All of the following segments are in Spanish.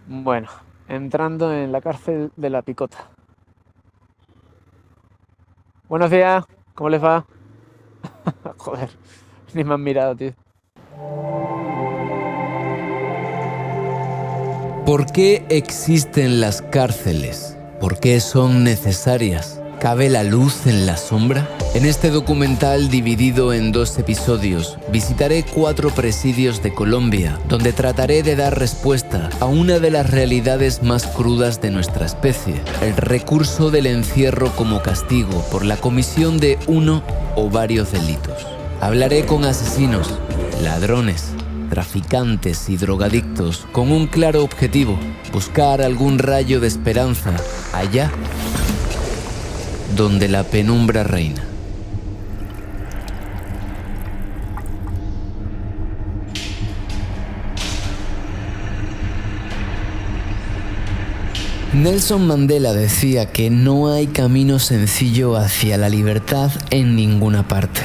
Bueno, entrando en la cárcel de La Picota. Buenos días, ¿cómo les va? Joder, ni me han mirado, tío. ¿Por qué existen las cárceles? ¿Por qué son necesarias? ¿Cabe la luz en la sombra? En este documental dividido en 2 episodios, visitaré 4 presidios de Colombia, donde trataré de dar respuesta a una de las realidades más crudas de nuestra especie, el recurso del encierro como castigo por la comisión de uno o varios delitos. Hablaré con asesinos, ladrones, traficantes y drogadictos con un claro objetivo: buscar algún rayo de esperanza allá donde la penumbra reina. Nelson Mandela decía que no hay camino sencillo hacia la libertad en ninguna parte.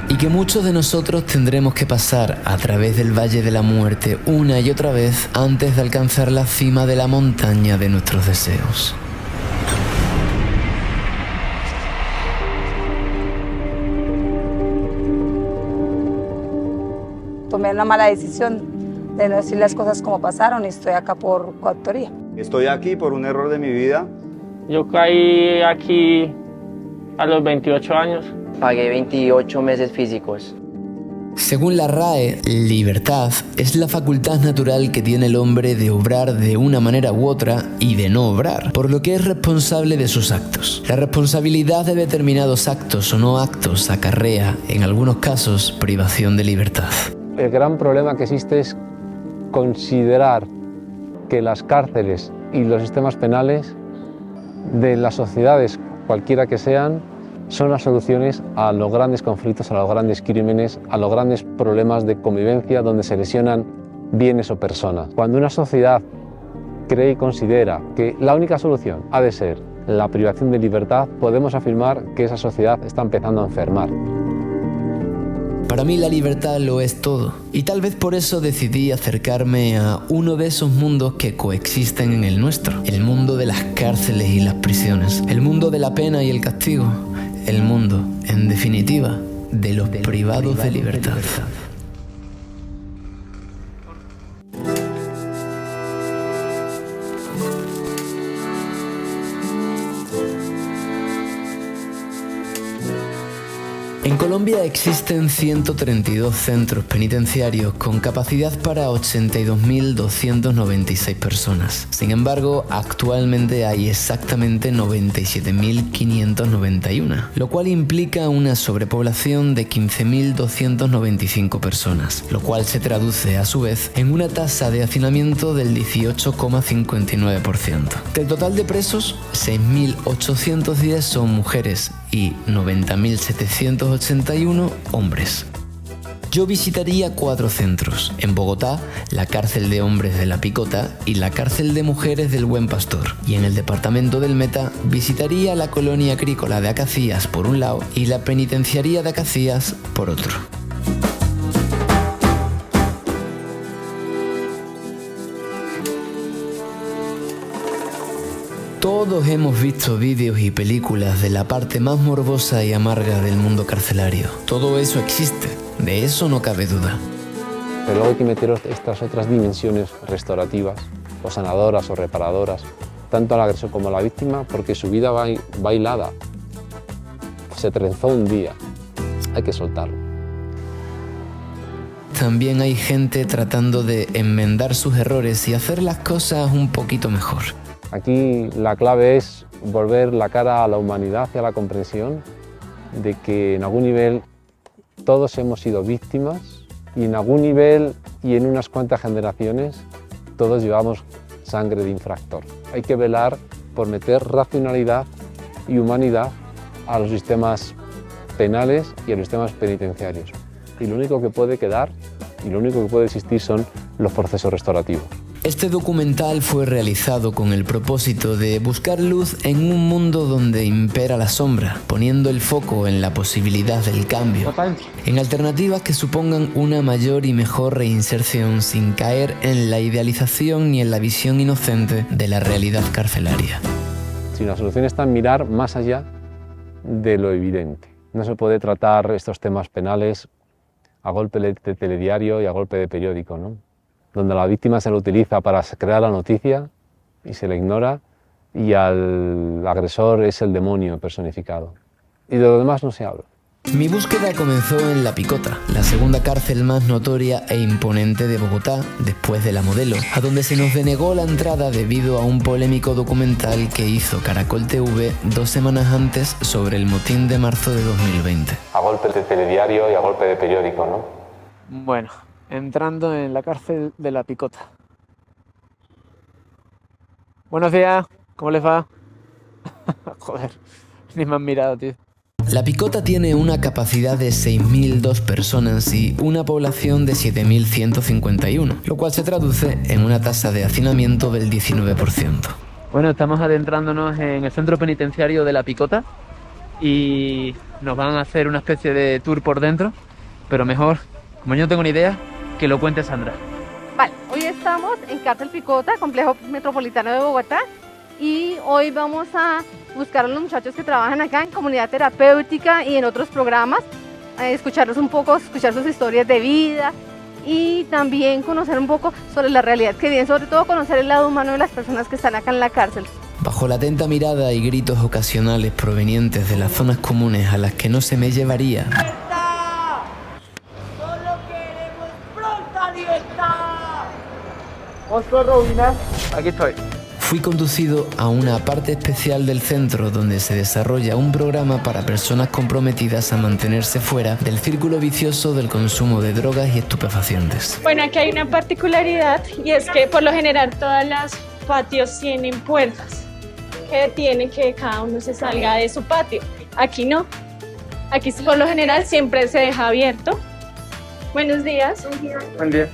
Y que muchos de nosotros tendremos que pasar a través del Valle de la Muerte una y otra vez antes de alcanzar la cima de la montaña de nuestros deseos. Tomé una mala decisión de no decir las cosas como pasaron y estoy acá por coautoría. Estoy aquí por un error de mi vida. Yo caí aquí a los 28 años. Pagué 28 meses físicos. Según la RAE, libertad es la facultad natural que tiene el hombre de obrar de una manera u otra y de no obrar, por lo que es responsable de sus actos. La responsabilidad de determinados actos o no actos acarrea, en algunos casos, privación de libertad. El gran problema que existe es considerar que las cárceles y los sistemas penales de las sociedades, cualquiera que sean, son las soluciones a los grandes conflictos, a los grandes crímenes, a los grandes problemas de convivencia donde se lesionan bienes o personas. Cuando una sociedad cree y considera que la única solución ha de ser la privación de libertad, podemos afirmar que esa sociedad está empezando a enfermar. Para mí la libertad lo es todo, y tal vez por eso decidí acercarme a uno de esos mundos que coexisten en el nuestro, el mundo de las cárceles y las prisiones, el mundo de la pena y el castigo, el mundo, en definitiva, de los privados de libertad. En Colombia existen 132 centros penitenciarios con capacidad para 82.296 personas. Sin embargo, actualmente hay exactamente 97.591, lo cual implica una sobrepoblación de 15.295 personas, lo cual se traduce a su vez en una tasa de hacinamiento del 18,59%. Del total de presos, 6.810 son mujeres y 90.781 hombres. Yo visitaría 4 centros: en Bogotá, la cárcel de hombres de La Picota y la cárcel de mujeres del Buen Pastor, y en el departamento del Meta visitaría la colonia agrícola de Acacías por un lado y la penitenciaría de Acacías por otro. Todos hemos visto vídeos y películas de la parte más morbosa y amarga del mundo carcelario. Todo eso existe, de eso no cabe duda. Pero luego hay que meter estas otras dimensiones restaurativas, o sanadoras o reparadoras, tanto al agresor como a la víctima, porque su vida va hilada. Se trenzó un día, hay que soltarlo. También hay gente tratando de enmendar sus errores y hacer las cosas un poquito mejor. Aquí la clave es volver la cara a la humanidad y a la comprensión de que en algún nivel todos hemos sido víctimas y en algún nivel y en unas cuantas generaciones todos llevamos sangre de infractor. Hay que velar por meter racionalidad y humanidad a los sistemas penales y a los sistemas penitenciarios. Y lo único que puede quedar y lo único que puede existir son los procesos restaurativos. Este documental fue realizado con el propósito de buscar luz en un mundo donde impera la sombra, poniendo el foco en la posibilidad del cambio, en alternativas que supongan una mayor y mejor reinserción sin caer en la idealización ni en la visión inocente de la realidad carcelaria. Si la solución está en mirar más allá de lo evidente. No se puede tratar estos temas penales a golpe de telediario y a golpe de periódico, ¿no? Donde a la víctima se la utiliza para crear la noticia y se le ignora, y al agresor es el demonio personificado. Y de lo demás no se habla. Mi búsqueda comenzó en La Picota, la segunda cárcel más notoria e imponente de Bogotá, después de La Modelo, a donde se nos denegó la entrada debido a un polémico documental que hizo Caracol TV 2 semanas antes sobre el motín de marzo de 2020. A golpe de telediario y a golpe de periódico, ¿no? Bueno, entrando en la cárcel de La Picota. Buenos días, ¿cómo les va? Joder, ni me han mirado, tío. La Picota tiene una capacidad de 6.002 personas y una población de 7.151, lo cual se traduce en una tasa de hacinamiento del 19%. Bueno, estamos adentrándonos en el centro penitenciario de La Picota y nos van a hacer una especie de tour por dentro, pero mejor, como yo no tengo ni idea, que lo cuente Sandra. Vale, hoy estamos en Cárcel Picota, Complejo Metropolitano de Bogotá, y hoy vamos a buscar a los muchachos que trabajan acá en comunidad terapéutica y en otros programas, escucharlos un poco, escuchar sus historias de vida y también conocer un poco sobre la realidad que viven, sobre todo conocer el lado humano de las personas que están acá en la cárcel. Bajo la atenta mirada y gritos ocasionales provenientes de las zonas comunes a las que no se me llevaría, ¡Solo queremos pronta libertad! Oscar Robina, aquí estoy. fui conducido a una parte especial del centro donde se desarrolla un programa para personas comprometidas a mantenerse fuera del círculo vicioso del consumo de drogas y estupefacientes. Bueno, aquí hay una particularidad y es que por lo general todas las patios tienen puertas que tienen que cada uno se salga de su patio. Aquí no. Aquí por lo general siempre se deja abierto. Buenos días. Buen día.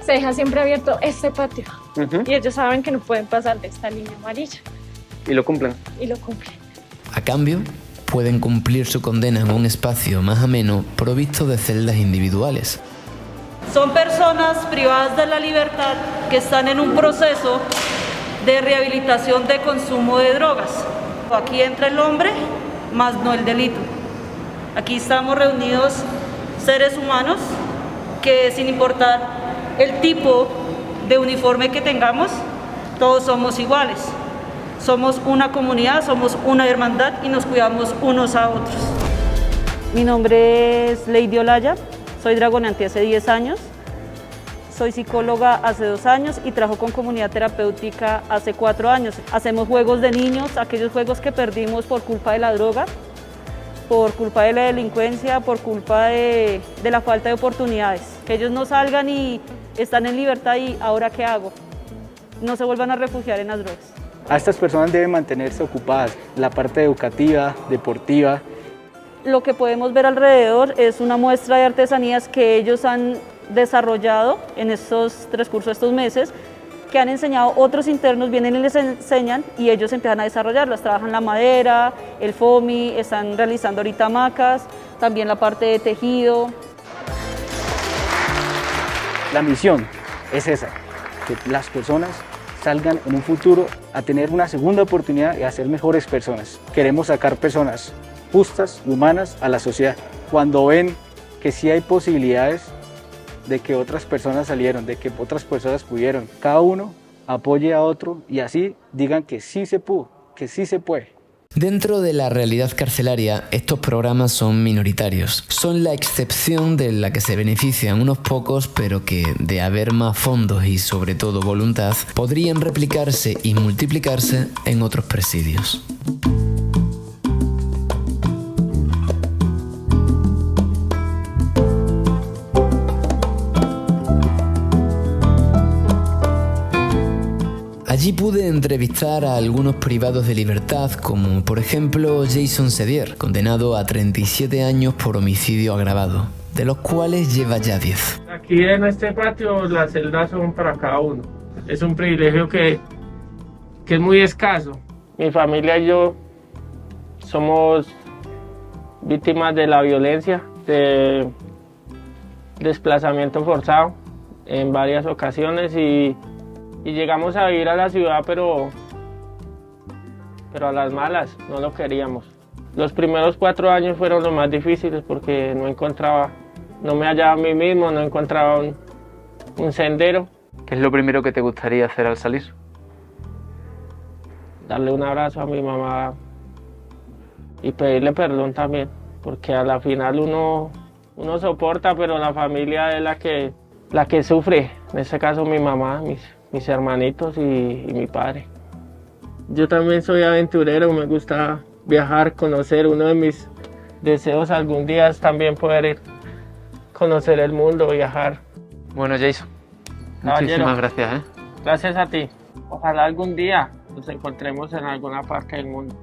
Se deja siempre abierto este patio. Y ellos saben que no pueden pasar de esta línea amarilla. Y lo cumplen. Y lo cumplen. A cambio, pueden cumplir su condena en un espacio más ameno provisto de celdas individuales. Son personas privadas de la libertad que están en un proceso de rehabilitación de consumo de drogas. Aquí entra el hombre, más no el delito. Aquí estamos reunidos seres humanos que, sin importar el tipo de uniforme que tengamos, todos somos iguales. Somos una comunidad, somos una hermandad y nos cuidamos unos a otros. Mi nombre es Lady Olaya, soy dragonante hace 10 años. Soy psicóloga hace 2 años y trabajo con comunidad terapéutica hace 4 años. Hacemos juegos de niños, aquellos juegos que perdimos por culpa de la droga, por culpa de la delincuencia, por culpa de la falta de oportunidades. Que ellos no salgan y están en libertad y ¿ahora qué hago? No se vuelvan a refugiar en las drogas. A estas personas deben mantenerse ocupadas, la parte educativa, deportiva. Lo que podemos ver alrededor es una muestra de artesanías que ellos han desarrollado en estos transcurso de estos meses, que han enseñado otros internos, vienen y les enseñan y ellos empiezan a desarrollarlas. Trabajan la madera, el foamy, están realizando ahorita hamacas, también la parte de tejido. La misión es esa, que las personas salgan en un futuro a tener una segunda oportunidad y a ser mejores personas. Queremos sacar personas justas, humanas a la sociedad. Cuando ven que sí hay posibilidades de que otras personas salieron, de que otras personas pudieron, cada uno apoye a otro y así digan que sí se pudo, que sí se puede. Dentro de la realidad carcelaria, estos programas son minoritarios. Son la excepción de la que se benefician unos pocos, pero que, de haber más fondos y sobre todo voluntad, podrían replicarse y multiplicarse en otros presidios. Allí pude entrevistar a algunos privados de libertad, como por ejemplo Jason Sedier, condenado a 37 años por homicidio agravado, de los cuales lleva ya 10. Aquí en este patio las celdas son para cada uno. Es un privilegio que es muy escaso. Mi familia y yo somos víctimas de la violencia, de desplazamiento forzado en varias ocasiones y llegamos a vivir a la ciudad, pero a las malas, no lo queríamos. Los primeros 4 años fueron los más difíciles porque no me hallaba a mí mismo, no encontraba un sendero. ¿Qué es lo primero que te gustaría hacer al salir? Darle un abrazo a mi mamá y pedirle perdón también, porque a la final uno soporta, pero la familia es la que sufre. En este caso mi mamá, mis hermanitos y mi padre. Yo también soy aventurero, me gusta viajar, conocer. Uno de mis deseos algún día es también poder conocer el mundo, viajar. Bueno, Jason, muchísimas gracias. Gracias a ti. Ojalá algún día nos encontremos en alguna parte del mundo.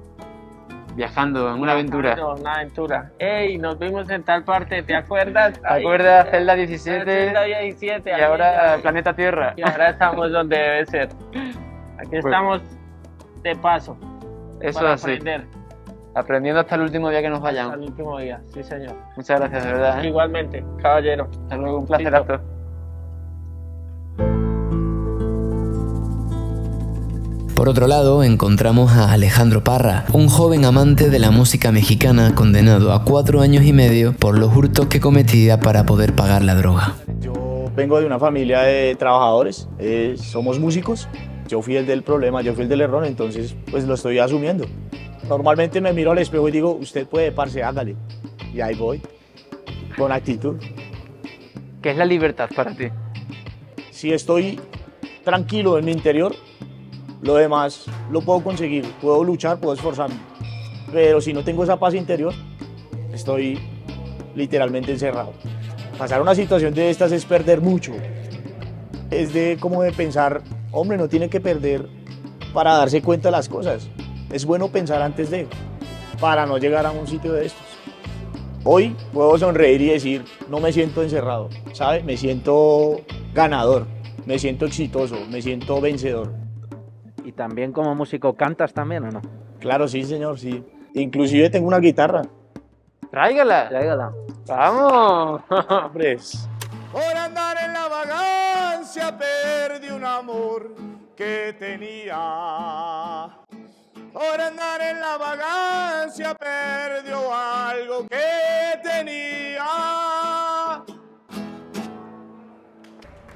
Viajando en una aventura. Una aventura. ¡Ey! Nos vimos en tal parte, ¿te acuerdas? ¿Te acuerdas? Celda 17. Celda 17. Y ahora Planeta Tierra. Y ahora estamos donde debe ser. Aquí estamos de paso. Eso para así. Aprender. Aprendiendo hasta el último día que nos vayamos. Hasta el último día, sí señor. Muchas gracias, de verdad. Igualmente, caballero. Hasta luego, un placerazo. Por otro lado, encontramos a Alejandro Parra, un joven amante de la música mexicana condenado a 4 años y medio por los hurtos que cometía para poder pagar la droga. Yo vengo de una familia de trabajadores, somos músicos. Yo fui el del problema, yo fui el del error, entonces pues lo estoy asumiendo. Normalmente me miro al espejo y digo, usted puede, parce, hágale. Y ahí voy, con actitud. ¿Qué es la libertad para ti? Si estoy tranquilo en mi interior, lo demás lo puedo conseguir, puedo luchar, puedo esforzarme. Pero si no tengo esa paz interior, estoy literalmente encerrado. Pasar una situación de estas es perder mucho. Es como de pensar, hombre, no tiene que perder para darse cuenta de las cosas. Es bueno pensar antes de, para no llegar a un sitio de estos. Hoy puedo sonreír y decir, no me siento encerrado, ¿sabe? Me siento ganador, me siento exitoso, me siento vencedor. ¿Y también como músico cantas también o no? Claro, sí, señor, sí. Inclusive tengo una guitarra. ¡Tráigala! Tráigala. ¡Vamos! Hombres. Por andar en la vagancia perdí un amor que tenía. Por andar en la vagancia perdió algo que tenía.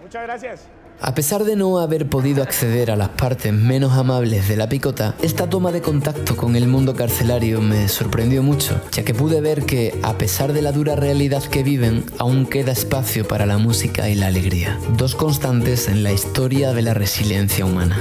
Muchas gracias. A pesar de no haber podido acceder a las partes menos amables de la picota, esta toma de contacto con el mundo carcelario me sorprendió mucho, ya que pude ver que, a pesar de la dura realidad que viven, aún queda espacio para la música y la alegría, dos constantes en la historia de la resiliencia humana.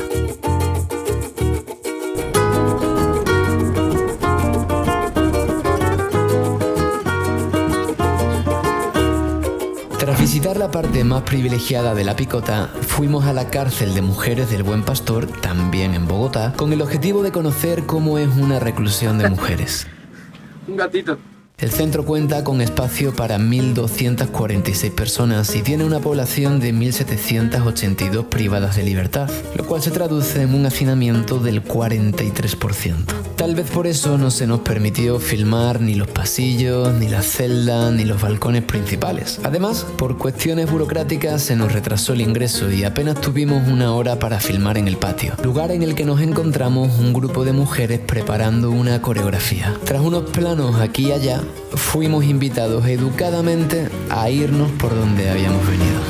Tras visitar la parte más privilegiada de la picota, fuimos a la cárcel de mujeres del Buen Pastor, también en Bogotá, con el objetivo de conocer cómo es una reclusión de mujeres. Un gatito. El centro cuenta con espacio para 1.246 personas y tiene una población de 1.782 privadas de libertad, lo cual se traduce en un hacinamiento del 43%. Tal vez por eso no se nos permitió filmar ni los pasillos, ni las celdas, ni los balcones principales. Además, por cuestiones burocráticas se nos retrasó el ingreso y apenas tuvimos 1 hora para filmar en el patio, lugar en el que nos encontramos un grupo de mujeres preparando una coreografía. Tras unos planos aquí y allá, fuimos invitados educadamente a irnos por donde habíamos venido.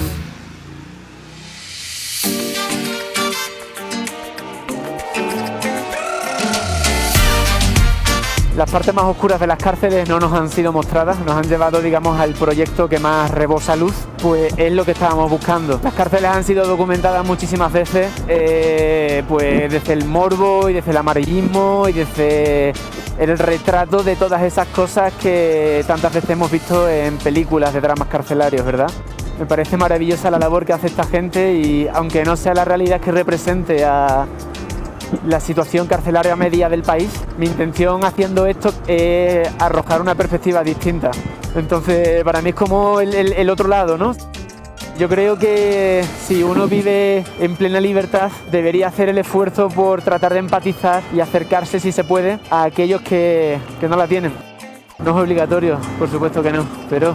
Las partes más oscuras de las cárceles no nos han sido mostradas, nos han llevado, digamos, al proyecto que más rebosa luz, pues es lo que estábamos buscando. Las cárceles han sido documentadas muchísimas veces, pues desde el morbo y desde el amarillismo y desde el retrato de todas esas cosas que tantas veces hemos visto en películas de dramas carcelarios, ¿verdad? Me parece maravillosa la labor que hace esta gente y aunque no sea la realidad que represente a la situación carcelaria media del país, mi intención haciendo esto es arrojar una perspectiva distinta. Entonces, para mí es como el otro lado, ¿no? Yo creo que si uno vive en plena libertad, debería hacer el esfuerzo por tratar de empatizar y acercarse, si se puede, a aquellos que no la tienen. No es obligatorio, por supuesto que no, pero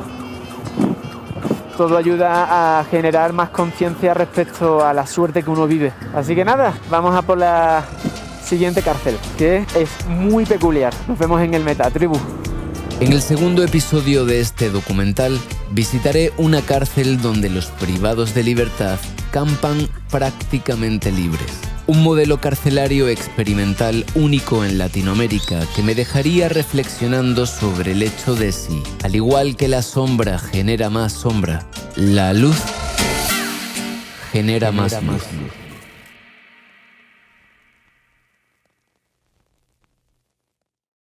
todo ayuda a generar más conciencia respecto a la suerte que uno vive. Así que nada, vamos a por la siguiente cárcel, que es muy peculiar. Nos vemos en el Metatribu. En el segundo episodio de este documental visitaré una cárcel donde los privados de libertad campan prácticamente libres. Un modelo carcelario experimental único en Latinoamérica que me dejaría reflexionando sobre el hecho de si, al igual que la sombra genera más sombra, la luz genera más luz.